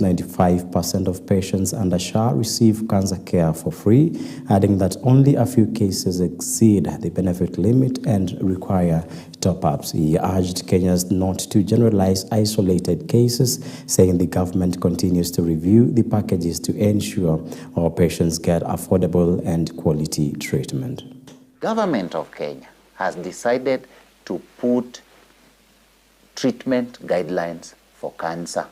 95% of patients under SHA receive cancer care for free, adding that only a few cases exceed the benefit limit and require top-ups. He urged Kenyans not to generalize isolated cases, saying the government continues to review the packages to ensure all patients get affordable and quality treatment. Government of Kenya has decided to put treatment guidelines for cancer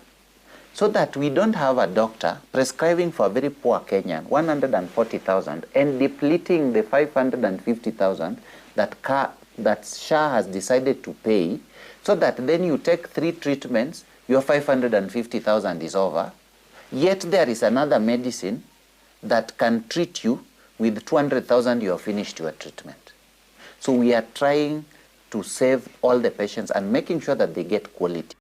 so that we don't have a doctor prescribing for a very poor Kenyan 140,000 and depleting the 550,000 that SHA has decided to pay, so that then you take 3 treatments, your 550,000 is over, yet there is another medicine that can treat you with 200,000, you have finished your treatment. So we are trying to save all the patients and making sure that they get quality.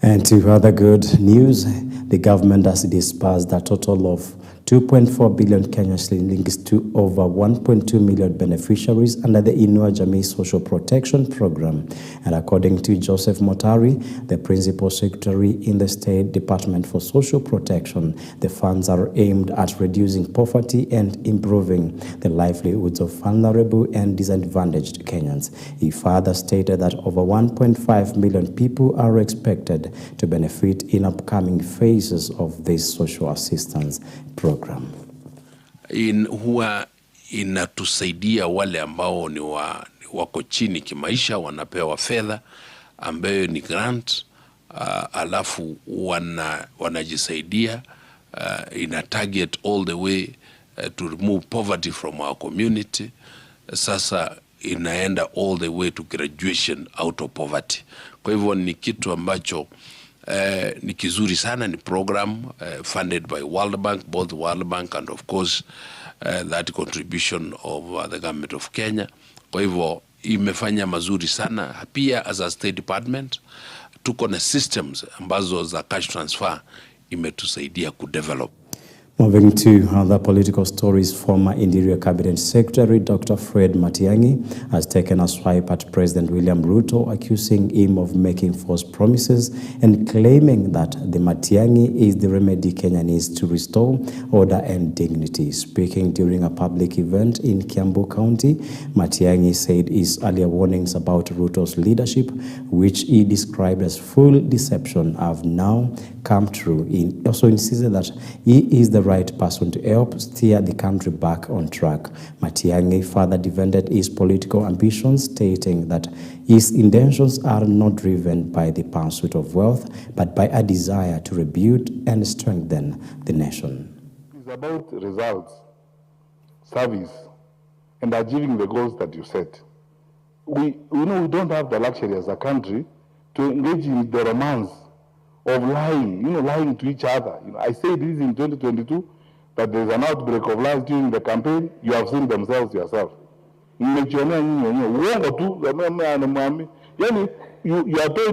And to other good news, the government has disbursed a total of 2.4 billion Kenyan shillings to over 1.2 million beneficiaries under the Inua Jamii Social Protection Program. And according to Joseph Motari, the Principal Secretary in the State Department for Social Protection, the funds are aimed at reducing poverty and improving the livelihoods of vulnerable and disadvantaged Kenyans. He further stated that over 1.5 million people are expected to benefit in upcoming phases of this social assistance program. Huwa inatusaidia wale ambao ni wako chini kimaisha, wanapewa fedha ambayo ni grant, alafu wanajisaidia, ina target all the way to remove poverty from our community. Sasa inaenda all the way to graduation out of poverty. Kwa hivyo ni kitu ambacho ni kizuri sana, ni program funded by World Bank, both World Bank and of course that contribution of the government of Kenya. Kwa hivyo imefanya mazuri sana. Pia as a State Department tuko na systems ambazo za cash transfer imetusaidia kudevelop. Moving to other political stories, former Interior Cabinet Secretary Dr. Fred Matiang'i has taken a swipe at President William Ruto, accusing him of making false promises and claiming that the Matiang'i is the remedy Kenya needs to restore order and dignity. Speaking during a public event in Kiambu County, Matiang'i said his earlier warnings about Ruto's leadership, which he described as full deception, have now come true. He also insisted that he is the right person to help steer the country back on track. Matiang'i further defended his political ambitions, stating that his intentions are not driven by the pursuit of wealth, but by a desire to rebuild and strengthen the nation. It's about results, service, and achieving the goals that you set. We don't have the luxury as a country to engage in the romance of lying, lying to each other. I said this in 2022, that there's an outbreak of lies during the campaign. You have seen themselves yourself. You are told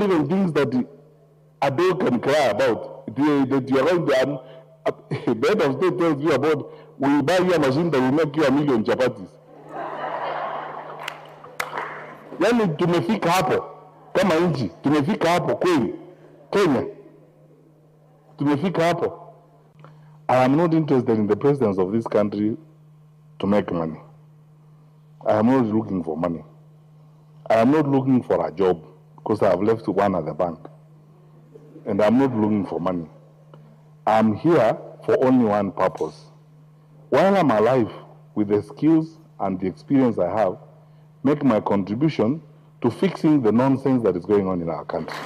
even things that a dog can cry about. That you are going to, a bed of state tells you about, we buy you a machine that will make you 1,000,000 chapatis. Yani tumefika hapo, kama nchi, tumefika hapo kweli, Kenya. Tumefika hapo. I am not interested in the presidents of this country to make money. I am not looking for money. I am not looking for a job because I have left one at the bank. And I am not looking for money. I am here for only one purpose. While I am alive, with the skills and the experience I have, make my contribution to fixing the nonsense that is going on in our country.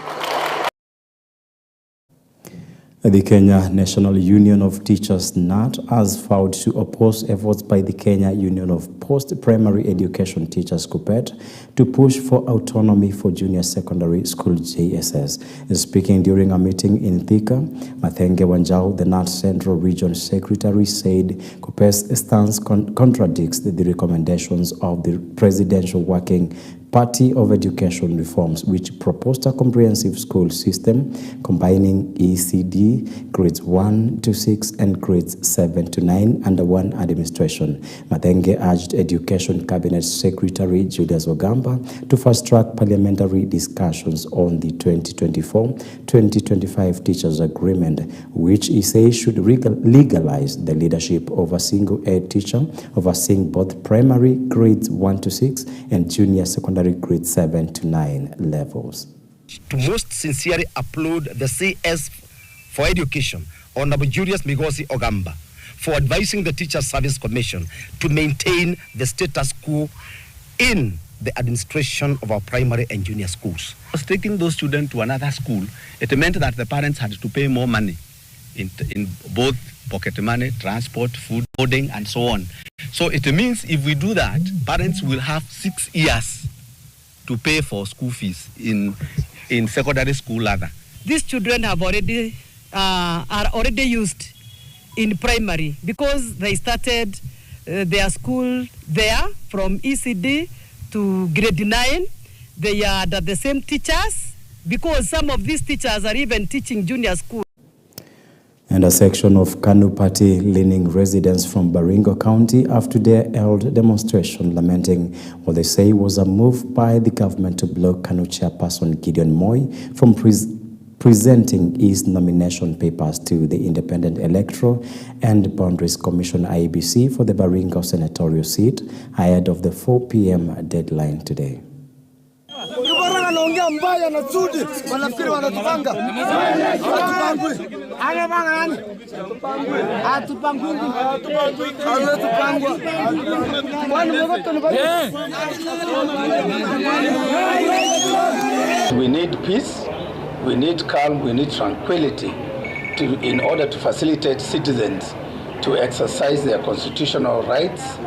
The Kenya National Union of Teachers (NAT) has vowed to oppose efforts by the Kenya Union of Post-Primary Education Teachers (KUPPET) to push for autonomy for junior secondary school JSS. Speaking during a meeting in Thika, Mathenge Wanjau, the NAT Central Region Secretary, said KUPPET's stance contradicts the recommendations of the Presidential Working Party of Education Reforms, which proposed a comprehensive school system combining ECD, grades 1 to 6 and grades 7 to 9 under one administration. Mathenge urged Education Cabinet Secretary Julius Ogamba to fast-track parliamentary discussions on the 2024-2025 Teachers Agreement, which he says should legalize the leadership of a single head teacher overseeing both primary grades 1 to 6 and junior secondary grades 7 to 9 levels. To most sincerely applaud the CS for Education, Honorable Julius Migosi Ogamba, for advising the Teachers Service Commission to maintain the status quo in the administration of our primary and junior schools. Taking those students to another school, it meant that the parents had to pay more money in both pocket money, transport, food, boarding, and so on. So it means if we do that, parents will have 6 years to pay for school fees in secondary school ladder. These children have already are already used in primary because they started their school there from ECD to grade 9. They are under the same teachers because some of these teachers are even teaching junior school. And a section of KANU party-leaning residents from Baringo County after their held demonstration lamenting what they say was a move by the government to block KANU chairperson Gideon Moi from presenting his nomination papers to the Independent Electoral and Boundaries Commission IEBC for the Baringo senatorial seat ahead of the 4 p.m. deadline today. We need peace, we need calm, we need tranquility in order to facilitate citizens to exercise their constitutional rights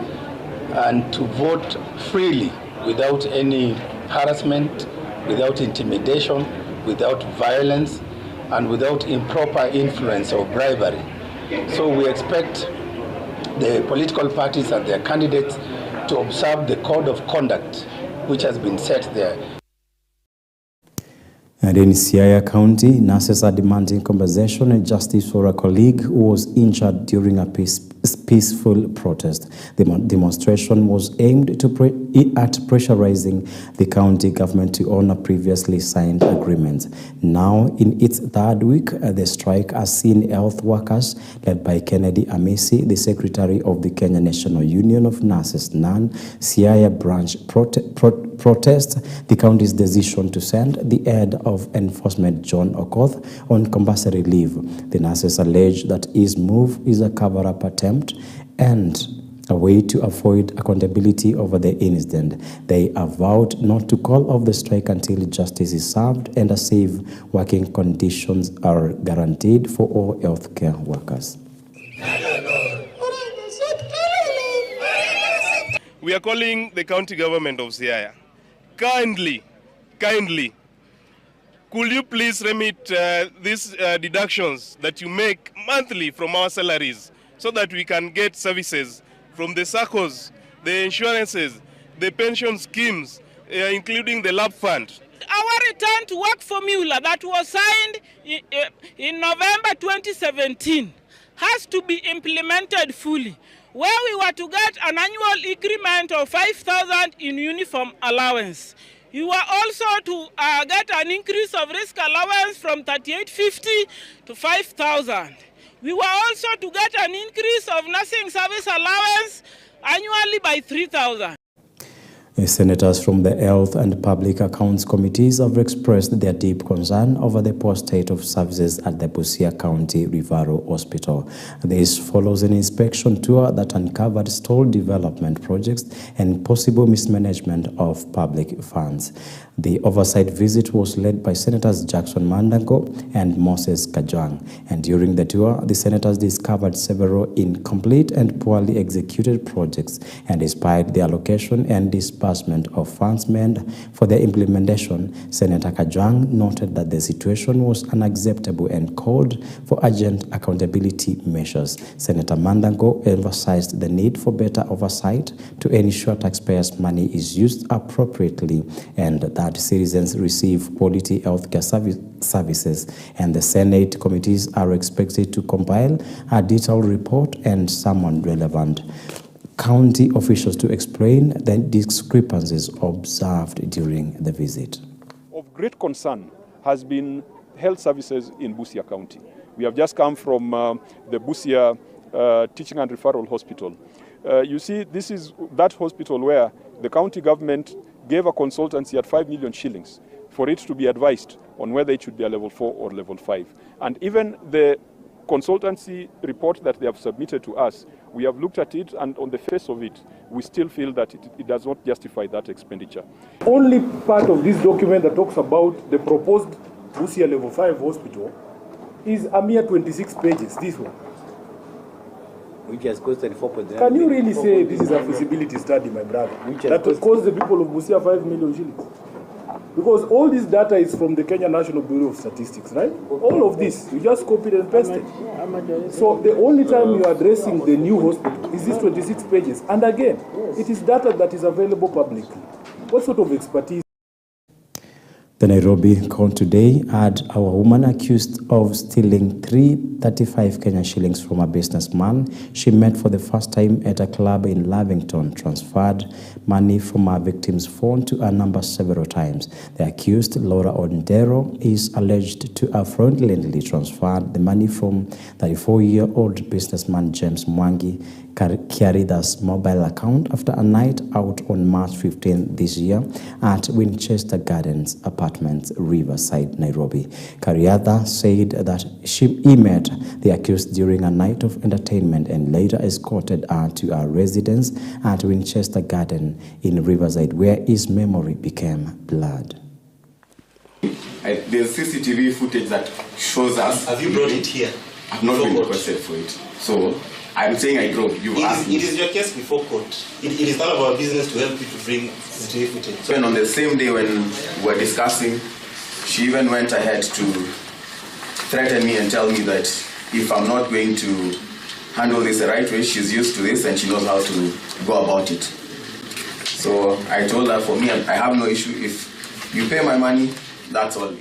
and to vote freely without any harassment, without intimidation, without violence, and without improper influence or bribery. So we expect the political parties and their candidates to observe the code of conduct which has been set there. And in Siaya County, nurses are demanding compensation and justice for a colleague who was injured during a peaceful protest. The demonstration was aimed at pressurizing the county government to honor previously signed agreements. Now, in its third week, the strike has seen health workers, led by Kennedy Amisi, the secretary of the Kenya National Union of Nurses, NAN, Siaya branch protest the county's decision to send the head of enforcement, John Okoth, on compulsory leave. The nurses allege that his move is a cover-up attempt and a way to avoid accountability over the incident. They have vowed not to call off the strike until justice is served and a safe working conditions are guaranteed for all healthcare workers. We are calling the county government of Siaya. Kindly, could you please remit these deductions that you make monthly from our salaries so that we can get services from the SACCOs, the insurances, the pension schemes, including the LAB fund. Our return to work formula that was signed in November 2017 has to be implemented fully, where we were to get an annual increment of 5,000 in uniform allowance. You were also to get an increase of risk allowance from 3,850 to 5,000. We were also to get an increase of nursing service allowance annually by 3,000. Senators from the Health and Public Accounts Committees have expressed their deep concern over the poor state of services at the Busia County Rivaro Hospital. This follows an inspection tour that uncovered stalled development projects and possible mismanagement of public funds. The oversight visit was led by Senators Jackson Mandango and Moses Kajwang, and during the tour, the senators discovered several incomplete and poorly executed projects and despite the allocation and disbursement of funds meant for their implementation, Senator Kajwang noted that the situation was unacceptable and called for urgent accountability measures. Senator Mandango emphasized the need for better oversight to ensure taxpayers' money is used appropriately and that citizens receive quality healthcare services, and the Senate committees are expected to compile a detailed report and summon relevant county officials to explain the discrepancies observed during the visit. Of great concern has been health services in Busia County. We have just come from the Busia Teaching and Referral Hospital. You see, this is that hospital where the county government gave a consultancy at 5 million shillings for it to be advised on whether it should be a level 4 or level 5. And even the consultancy report that they have submitted to us, we have looked at it, and on the face of it, we still feel that it does not justify that expenditure. Only part of this document that talks about the proposed Busia level 5 hospital is a mere 26 pages, this one. Which has costed 4.9. Can you really say this is a feasibility study, my brother? That will cost the people of Busia 5 million shillings? Because all this data is from the Kenya National Bureau of Statistics, right? All of this, you just copied and pasted. So the only time you are addressing the new hospital is these 26 pages. And again, it is data that is available publicly. What sort of expertise? The Nairobi court today had a woman accused of stealing 335 Kenya shillings from a businessman she met for the first time at a club in Lavington, transferred money from her victim's phone to her number several times. The accused, Laura Ondero, is alleged to have fraudulently transferred the money from 34-year-old businessman James Mwangi Kiaritha's mobile account after a night out on March 15 this year at Winchester Gardens Apartments, Riverside, Nairobi. Kiaritha said that he met the accused during a night of entertainment and later escorted her to her residence at Winchester Garden in Riverside, where his memory became blurred. There's CCTV footage that shows us. Have you brought it here? I've not been requested for it. So I'm saying I drove. You asked me. It is your case before court. It is none of our business to help you to bring CCTV footage. So, and on the same day when we were discussing, she even went ahead to threaten me and tell me that if I'm not going to handle this the right way, she's used to this and she knows how to go about it. So I told her, for me, I have no issue. If you pay my money, that's all.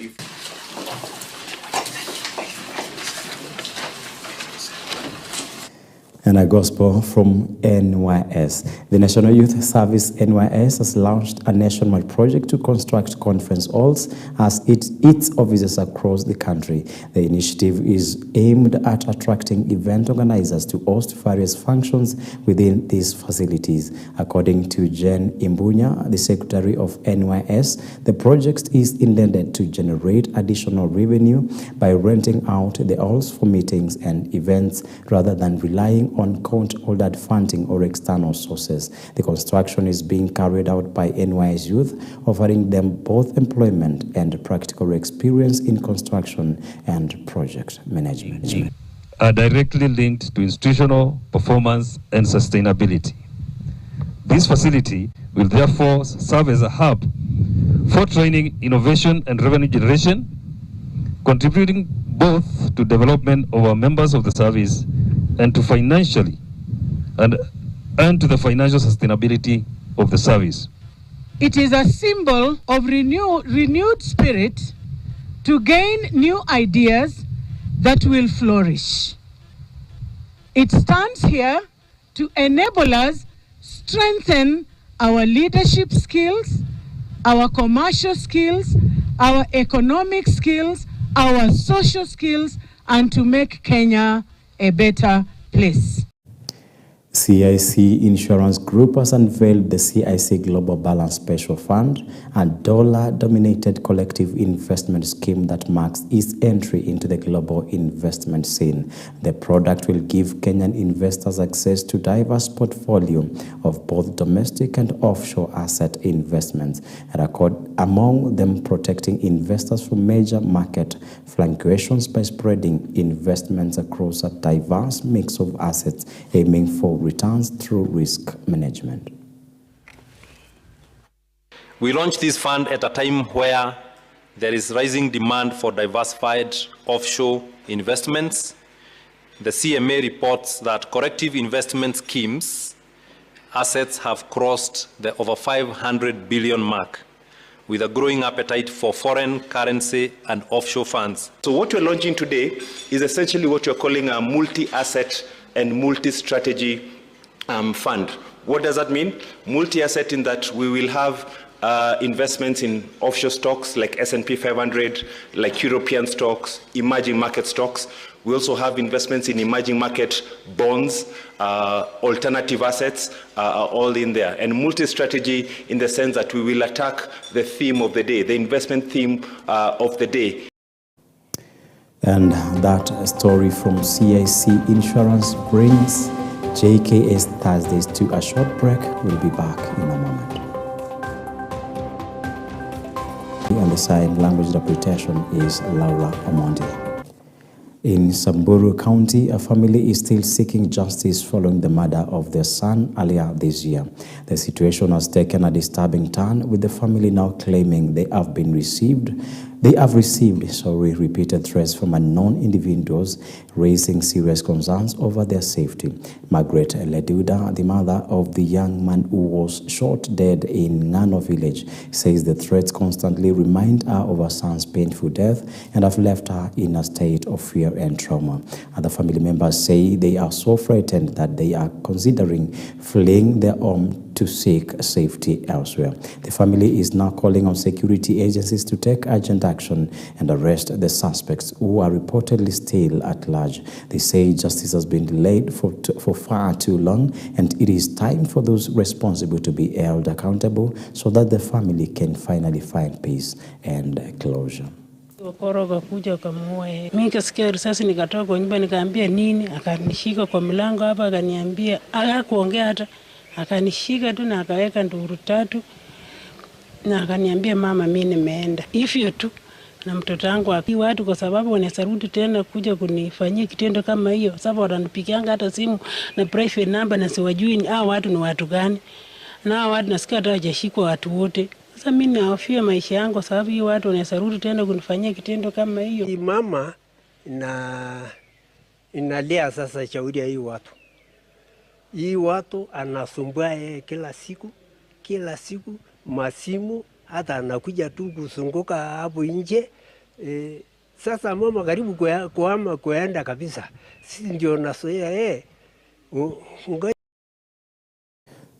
And a gospel from NYS. The National Youth Service NYS has launched a nationwide project to construct conference halls as its offices across the country. The initiative is aimed at attracting event organizers to host various functions within these facilities. According to Jen Imbunya, the Secretary of NYS, the project is intended to generate additional revenue by renting out the halls for meetings and events rather than relying on court-ordered funding or external sources. The construction is being carried out by NYS Youth, offering them both employment and practical experience in construction and project management. Are directly linked to institutional performance and sustainability. This facility will therefore serve as a hub for training, innovation, and revenue generation, contributing both to development of our members of the service and to financially and to the financial sustainability of the service. It is a symbol of renewed spirit to gain new ideas that will flourish. It stands here to enable us strengthen our leadership skills, our commercial skills, our economic skills, our social skills, and to make Kenya a better place. CIC Insurance Group has unveiled the CIC Global Balance Special Fund, a dollar-dominated collective investment scheme that marks its entry into the global investment scene. The product will give Kenyan investors access to diverse portfolio of both domestic and offshore asset investments, among them protecting investors from major market fluctuations by spreading investments across a diverse mix of assets, aiming for returns through risk management. We launched this fund at a time where there is rising demand for diversified offshore investments. The CMA reports that collective investment schemes assets have crossed the over 500 billion mark, with a growing appetite for foreign currency and offshore funds. So what we're launching today is essentially what we're calling a multi-asset and multi-strategy fund. What does that mean? Multi-asset in that we will have investments in offshore stocks like S&P 500, like European stocks, emerging market stocks. We also have investments in emerging market bonds, alternative assets, all in there. And multi-strategy in the sense that we will attack the theme of the day, the investment theme of the day. And that story from CIC Insurance brings JKS Thursdays to a short break. We'll be back in a moment. On the sign language interpretation is Laura Omondi. In Samburu County, a family is still seeking justice following the murder of their son earlier this year. The situation has taken a disturbing turn, with the family now claiming they have received repeated threats from unknown individuals, raising serious concerns over their safety. Margaret Leduda, the mother of the young man who was shot dead in Ngano village, says the threats constantly remind her of her son's painful death and have left her in a state of fear and trauma. Other family members say they are so frightened that they are considering fleeing their home to seek safety elsewhere. The family is now calling on security agencies to take urgent action and arrest the suspects who are reportedly still at large. They say justice has been delayed for far too long, and it is time for those responsible to be held accountable so that the family can finally find peace and closure. Koroga kuja kamuua yeye. Mimi kasikia risasi nikatoka kwa nyumba nikaambia nini, akanishika kwa mlango hapa akaniambia, hakuongea hata, akanishika tu na akaweka nduru tatu na akaniambia mama mimi nimeenda. Hivyo tu na mtoto wangu akiwa watu kwa sababu wanasarudi tena kuja kunifanyia kitendo kama hiyo. Sababu wananipigianga hata simu na private number na siwajui hao watu ni watu gani. Na hao watu nasikia hata hajashikwa watu wote. Sasa mimi nahofia maisha yangu sababu hii watu wanasarudi tena kunifanyia kitendo kama hiyo. Hii mama inalia sasa shauri ya hii watu. Hii watu anasumbua yeye kila siku masimu, hata anakuja tu kusunguka hapo nje. Sasa mama karibu kuenda kabisa. Sisi ndio nasoea yeye.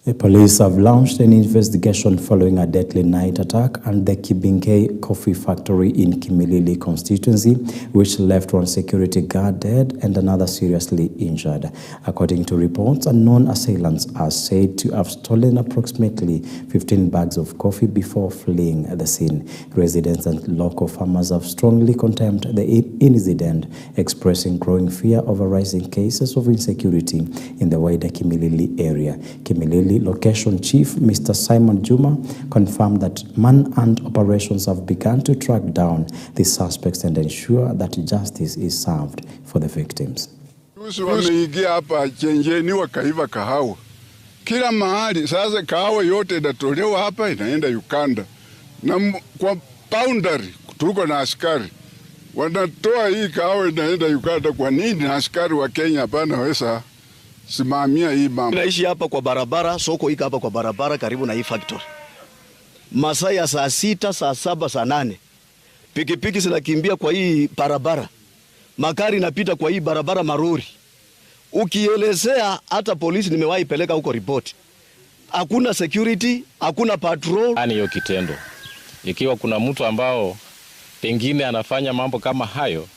The police have launched an investigation following a deadly night attack at the Kibingei coffee factory in Kimilili constituency, which left one security guard dead and another seriously injured. According to reports, unknown assailants are said to have stolen approximately 15 bags of coffee before fleeing the scene. Residents and local farmers have strongly condemned the incident, expressing growing fear over rising cases of insecurity in the wider Kimilili area. Kimilili Location Chief Mr. Simon Juma confirmed that man-hunt operations have begun to track down the suspects and ensure that justice is served for the victims. Wameingia hapa chenjeni wakaiva kahawa. Kila mahali sasa kahawa yote inatolewa hapa inaenda Uganda. Na kwa boundary tuko na askari. Wanatoa hii kahawa inaenda Uganda, kwa nini askari wa Kenya hapana wesa simamia hii mama? Naishi hapa kwa barabara, soko hika hapa kwa barabara karibu na hii factory. Masaa ya saa 6, saa 7, saa 8. Pikipiki zinakimbia kwa hii barabara. Magari napita kwa hii barabara marori. Ukielezea hata polisi nimewahi peleka huko report. Hakuna security, hakuna patrol. Ani hiyo kitendo. Ikiwa kuna mtu ambao pengine anafanya mambo kama hayo,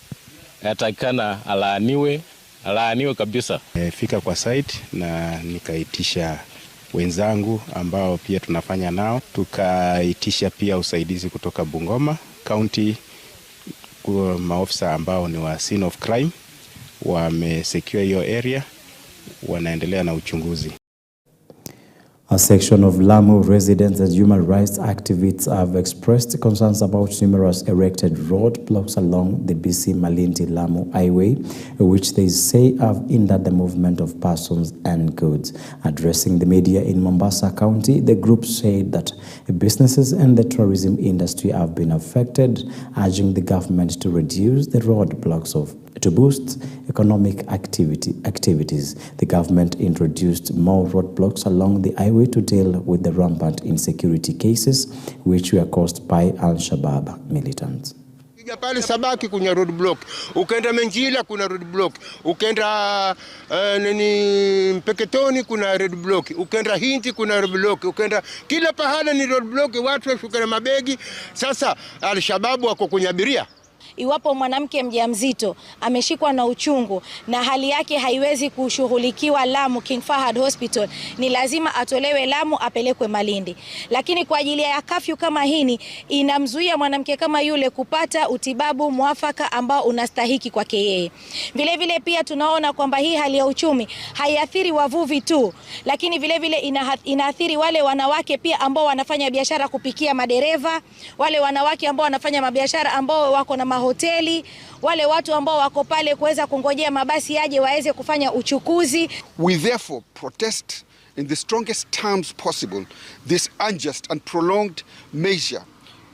yatakana alaaniwe alaaniwe kabisa. Fika kwa site na nikaitisha wenzangu ambao pia tunafanya nao, tukaitisha pia usaidizi kutoka Bungoma County kwa maofisa ambao ni wa scene of crime, wamesecure hiyo area, wanaendelea na uchunguzi. A section of Lamu residents and human rights activists have expressed concerns about numerous erected roadblocks along the BC Malindi Lamu highway, which they say have hindered the movement of persons and goods. Addressing the media in Mombasa County, the group said that businesses and the tourism industry have been affected, urging the government to reduce the roadblocks to boost economic activities. The government introduced more roadblocks along the highway to deal with the rampant insecurity cases which were caused by Al-Shabaab militants. Pale Sabaki kuna roadblock, ukenda Menjila kuna roadblock, ukenda Mpeketoni kuna roadblock, ukenda Hinti kuna roadblock, ukenda kila pahala ni roadblock, watu washuka na mabegi. Sasa Al-Shabaab wako kwenye abiria. Iwapo mwanamke mjamzito ameshikwa na uchungu na hali yake haiwezi kushughulikiwa Lamu King Fahad Hospital, ni lazima atolewe Lamu apelekwe Malindi. Lakini kwa ajili ya kafyu kama hini, inamzuia mwanamke kama yule kupata utibabu mwafaka ambao unastahiki kwake yeye. Vile vile pia tunaona kwamba hii hali ya uchumi haiathiri wavuvi tu, lakini vile vile inaathiri wale wanawake pia ambao wanafanya biashara kupikia madereva, wale wanawake ambao wanafanya biashara ambao wako na hoteli, wale watu ambao wako pale kuweza kungojea mabasi yaje waweze kufanya uchukuzi. We therefore protest in the strongest terms possible this unjust and prolonged measure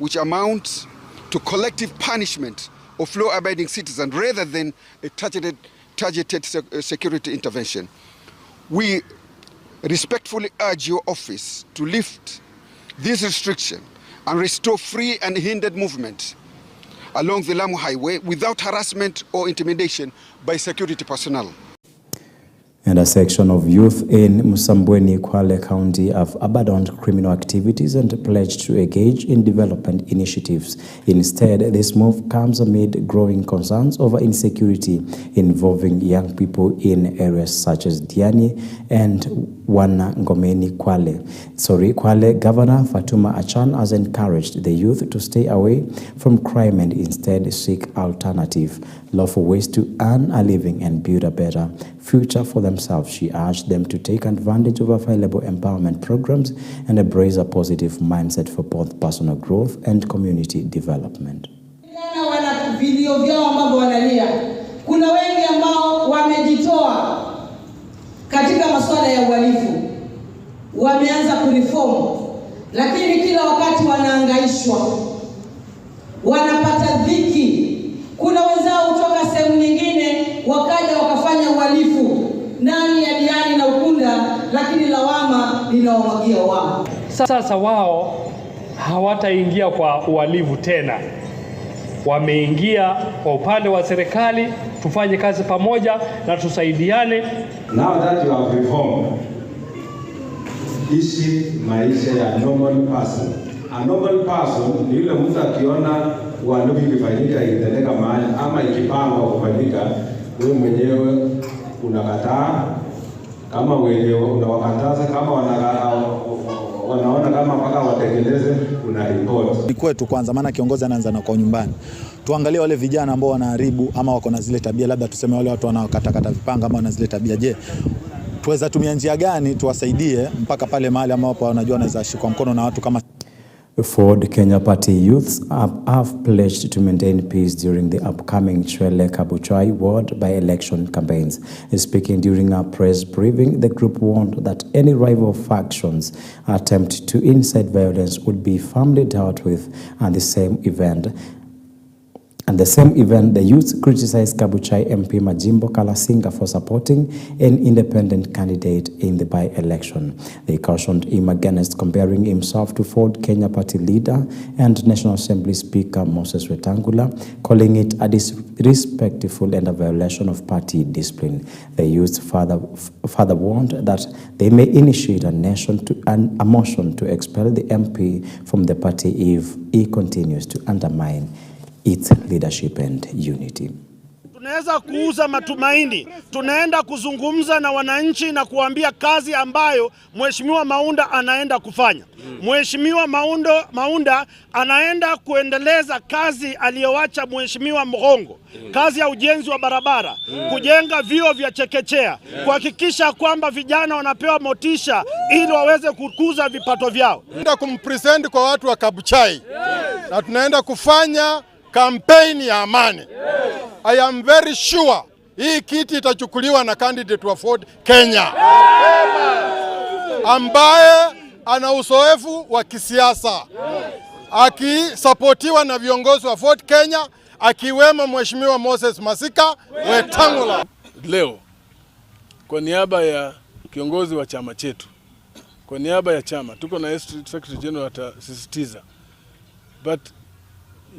which amounts to collective punishment of law-abiding citizens rather than a targeted security intervention. We respectfully urge your office to lift this restriction and restore free and hindered movement along the Lamu Highway without harassment or intimidation by security personnel. And a section of youth in Msambweni, Kwale County have abandoned criminal activities and pledged to engage in development initiatives. Instead, this move comes amid growing concerns over insecurity involving young people in areas such as Diani and Wanangomeni, Kwale Governor Fatuma Achan has encouraged the youth to stay away from crime and instead seek alternative, lawful ways to earn a living and build a better future for themselves. She urged them to take advantage of available empowerment programs and embrace a positive mindset for both personal growth and community development. Wana video vyao ambavyo wanalia. Kuna wengi ambao wamejitoa katika masuala ya uhalifu, wameanza kureform, lakini kila wakati wanaangaishwa, wanapata dhiki. Kuna wenzao kutoka sehemu nyingine wakaja wakafanya uhalifu ndani ya Diani na Ukunda, lakini lawama linawagia wao. Sasa wao hawataingia kwa uhalifu tena, wameingia kwa upande wa serikali. Tufanye kazi pamoja na tusaidiane. Now that you have reformed, ishi maisha ya normal person. A normal person ni yule mtu akiona uhalifu ikifanyika ikitendeka mahali ama ikipangwa kufanyika, wewe mwenyewe unakataa. Kama wewe unawakataza, kama wanaona kama mpaka watekeleze, una report. Ni kwetu kwanza, maana kiongozi anaanza na kwa nyumbani. Tuangalie wale vijana ambao wanaharibu ama wako na zile tabia, labda tuseme wale watu wanaokata vipanga ama wana zile tabia. Je, tuweza tumia njia gani tuwasaidie mpaka pale mahali ambapo wanajua wanaweza shikwa mkono na watu kama Ford Kenya Party youths have pledged to maintain peace during the upcoming Chwele Kabuchai ward by-election campaigns. Speaking during a press briefing, the group warned that any rival factions attempt to incite violence would be firmly dealt with. And the same event, the youth criticized Kabuchai MP Majimbo Kalasinga for supporting an independent candidate in the by-election. They cautioned him against comparing himself to Ford Kenya Party leader and National Assembly Speaker Moses Wetangula, calling it a disrespectful and a violation of party discipline. The youth further warned that they may initiate a motion to expel the MP from the party if he continues to undermine its leadership and unity. tunaweza kuuza matumaini. Tunaenda kuzungumza na wananchi na kuambia kazi ambayo Mheshimiwa Maunda anaenda kufanya. Mheshimiwa Maunda anaenda kuendeleza kazi aliyoacha Mheshimiwa Mghongo. Kazi ya ujenzi wa barabara, kujenga vyuo vya chekechea, kuhakikisha kwamba vijana wanapewa motisha ili waweze kukuza vipato vyao. Tunaenda kumpresent kwa watu wa Kabuchai. Na tunaenda kufanya kampeni ya amani. I am very sure hii kiti itachukuliwa na candidate wa Ford Kenya, ambaye ana uzoefu wa kisiasa, akisapotiwa na viongozi wa Ford Kenya, akiwemo Mheshimiwa Moses Masika Wetangula. Leo kwa niaba ya kiongozi wa chama chetu, kwa niaba ya chama, tuko na Secretary General atasisitiza, but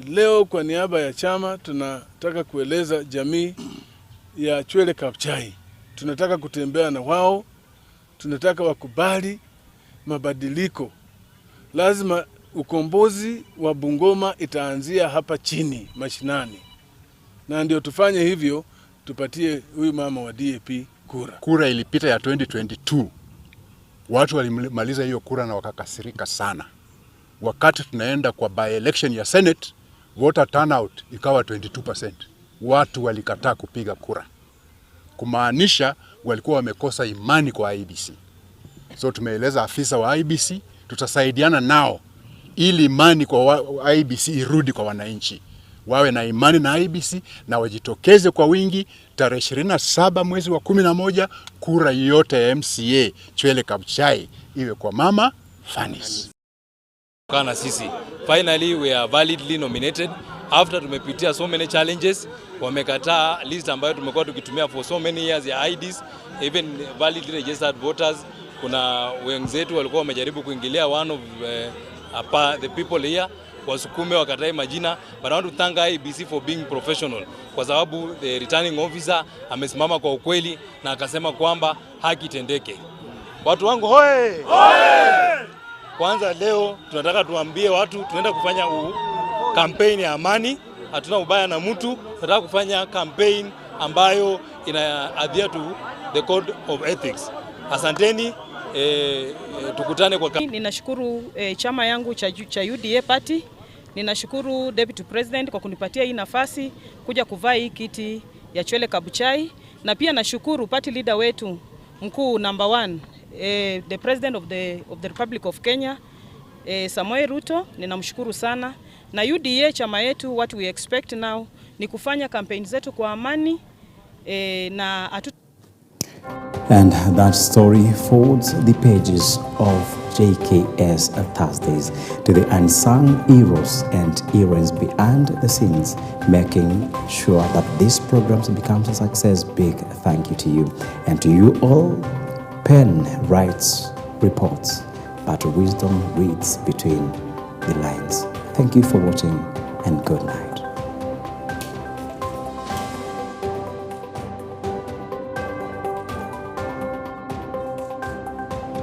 leo kwa niaba ya chama tunataka kueleza jamii ya Chwele Kabuchai. Tunataka kutembea na wao, tunataka wakubali mabadiliko. Lazima ukombozi wa Bungoma itaanzia hapa chini mashinani. Na ndio tufanye hivyo, tupatie huyu mama wa DAP kura. Kura ilipita ya 2022. Watu walimaliza hiyo kura na wakakasirika sana. Wakati tunaenda kwa by-election ya Senate, voter turnout ikawa 22%. Watu walikataa kupiga kura, kumaanisha walikuwa wamekosa imani kwa IEBC. So tumeeleza afisa wa IEBC, tutasaidiana nao ili imani kwa IEBC irudi kwa wananchi. Wawe na imani na IEBC na wajitokeze kwa wingi tarehe 27 mwezi wa 11, kura yote ya MCA Chwele Kabuchai iwe kwa mama Fanis. Kana sisi finally we are validly nominated after tumepitia so many challenges. Wamekataa list ambayo tumekuwa tukitumia for so many years ya IDs, even validly registered voters. Kuna wenzetu walikuwa wamejaribu kuingilia one of the people here, wasukume wakatai majina, but I want to thank IEBC for being professional, kwa sababu the returning officer amesimama kwa ukweli na akasema kwamba haki tendeke. Watu wangu hoye! Hoye! Kwanza leo tunataka tuambie watu tunaenda kufanya campaign ya amani, hatuna ubaya na mtu, tunataka kufanya campaign ambayo ina adhere to the code of ethics. Asanteni, tukutane kwa Ninashukuru chama yangu cha UDA party. Ninashukuru Deputy President kwa kunipatia hii nafasi kuja kuvaa hii kiti ya Chwele Kabuchai, na pia nashukuru party leader wetu mkuu number 1, the President of the Republic of Kenya, Samuel Ruto. Ninamshukuru sana, na UDA chama yetu, what we expect now ni kufanya campaign zetu kwa amani na And that story folds the pages of JKS Thursdays to the unsung heroes and heroines behind the scenes, making sure that this program becomes a success. Big thank you to you. And to you all, pen writes reports, but wisdom reads between the lines. Thank you for watching, and good night.